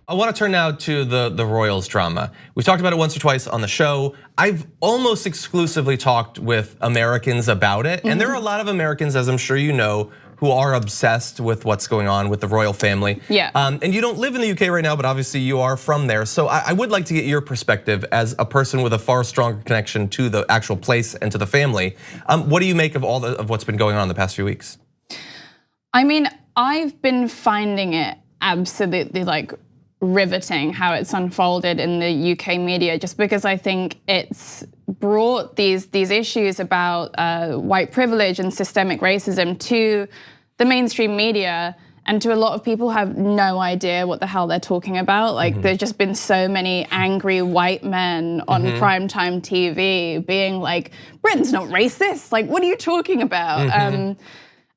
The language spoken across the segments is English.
I want to turn now to the royals drama. We've talked about it once or twice on the show. I've almost exclusively talked with Americans about it. And there are a lot of Americans, as I'm sure you know, who are obsessed with what's going on with the royal family. Yeah. And you don't live in the UK right now, but obviously you are from there. So I would like to get your perspective as a person with a far stronger connection to the actual place and to the family. What do you make of all of what's been going on the past few weeks? I mean, I've been finding it absolutely like riveting how it's unfolded in the UK media, just because I think it's brought these issues about white privilege and systemic racism to the mainstream media, and to a lot of people who have no idea what the hell they're talking about. Like there's just been so many angry white men on primetime TV being like, Britain's not racist, like what are you talking about?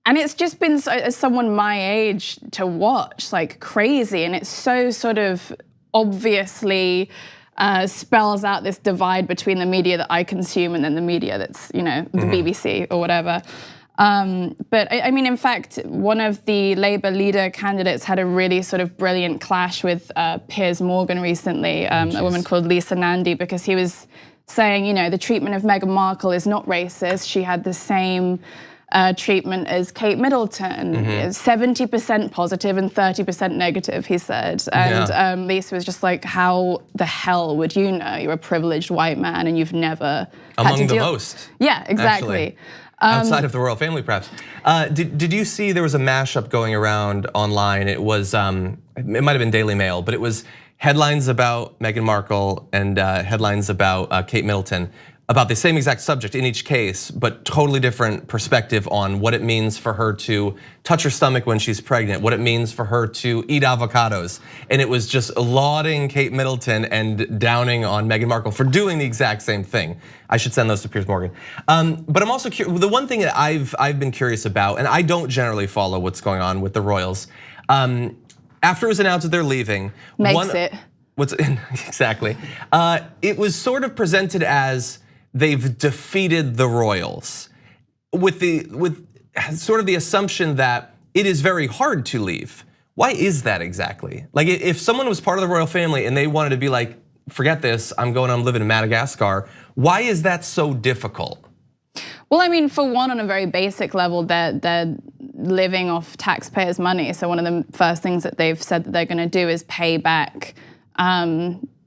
And it's just been, as someone my age, to watch like crazy, and it's so sort of obviously spells out this divide between the media that I consume and then the media that's, you know, the BBC or whatever. But I mean, in fact, one of the Labour leader candidates had a really sort of brilliant clash with Piers Morgan recently, a woman called Lisa Nandy, because he was saying, you know, the treatment of Meghan Markle is not racist. She had the same treatment as Kate Middleton, 70% positive and 30% negative, he said. And Lisa was just like, how the hell would you know? You're a privileged white man and you've never Among the most. Yeah, exactly. Outside of the royal family, perhaps. Did you see there was a mashup going around online? It was, it might have been Daily Mail, but it was headlines about Meghan Markle and headlines about Kate Middleton, about the same exact subject in each case, but totally different perspective on what it means for her to touch her stomach when she's pregnant, what it means for her to eat avocados. And it was just lauding Kate Middleton and downing on Meghan Markle for doing the exact same thing. I should send those to Piers Morgan. But I'm also curious, the one thing that I've been curious about, and I don't generally follow what's going on with the royals. After it was announced that they're leaving. Exactly. It was sort of presented as they've defeated the royals, with sort of the assumption that it is very hard to leave. Why is that exactly? Like if someone was part of the royal family and they wanted to be like, forget this, I'm living in Madagascar, why is that so difficult? Well, I mean, for one, on a very basic level, they're living off taxpayers' money. So one of the first things that they've said that they're gonna do is pay back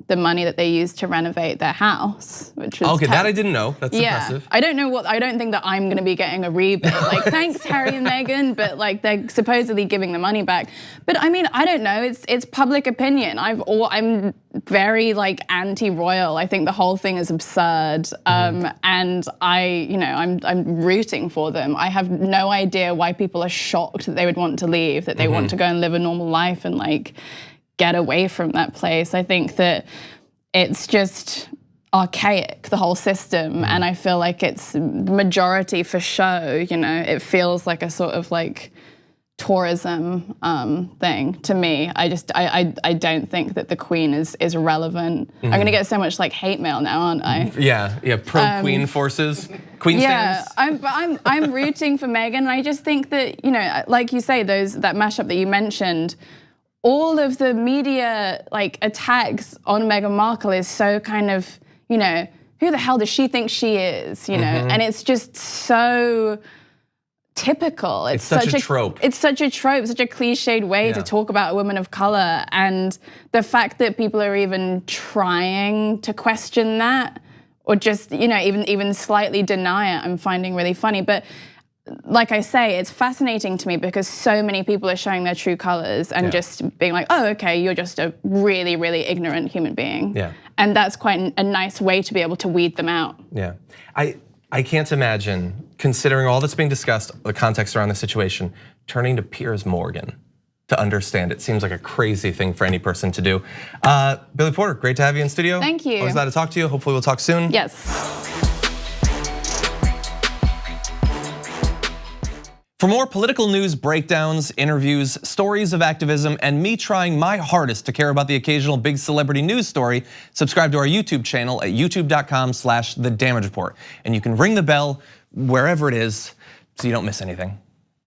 the money that they used to renovate their house, which was okay. That I didn't know. That's impressive. I don't know I don't think that I'm going to be getting a rebate. Like, thanks Harry and Meghan, but like they're supposedly giving the money back. But I mean, I don't know. It's public opinion. I'm very like anti-royal. I think the whole thing is absurd, and I'm rooting for them. I have no idea why people are shocked that they would want to leave, that they want to go and live a normal life and like get away from that place. I think that it's just archaic, the whole system, and I feel like it's majority for show. You know, it feels like a sort of like tourism thing to me. I don't think that the Queen is relevant. I'm gonna get so much like hate mail now, aren't I? Yeah, pro-Queen forces, Queen stands. Yeah, I'm rooting for Meghan, and I just think that, you know, like you say, that mashup that you mentioned, all of the media like attacks on Meghan Markle is so kind of, you know, who the hell does she think she is, you know? And it's just so typical. It's such a trope. It's such a trope, such a cliched way to talk about a woman of color. And the fact that people are even trying to question that, or just, you know, even slightly deny it, I'm finding really funny. But like I say, it's fascinating to me because so many people are showing their true colors and just being like, oh, okay, you're just a really, really ignorant human being. Yeah. And that's quite a nice way to be able to weed them out. Yeah, I can't imagine, considering all that's being discussed, the context around the situation, turning to Piers Morgan to understand it seems like a crazy thing for any person to do. Billy Porter, great to have you in studio. Thank you. Always glad to talk to you. Hopefully we'll talk soon. Yes. For more political news, breakdowns, interviews, stories of activism, and me trying my hardest to care about the occasional big celebrity news story, subscribe to our YouTube channel at youtube.com/thedamagereport. And you can ring the bell wherever it is so you don't miss anything.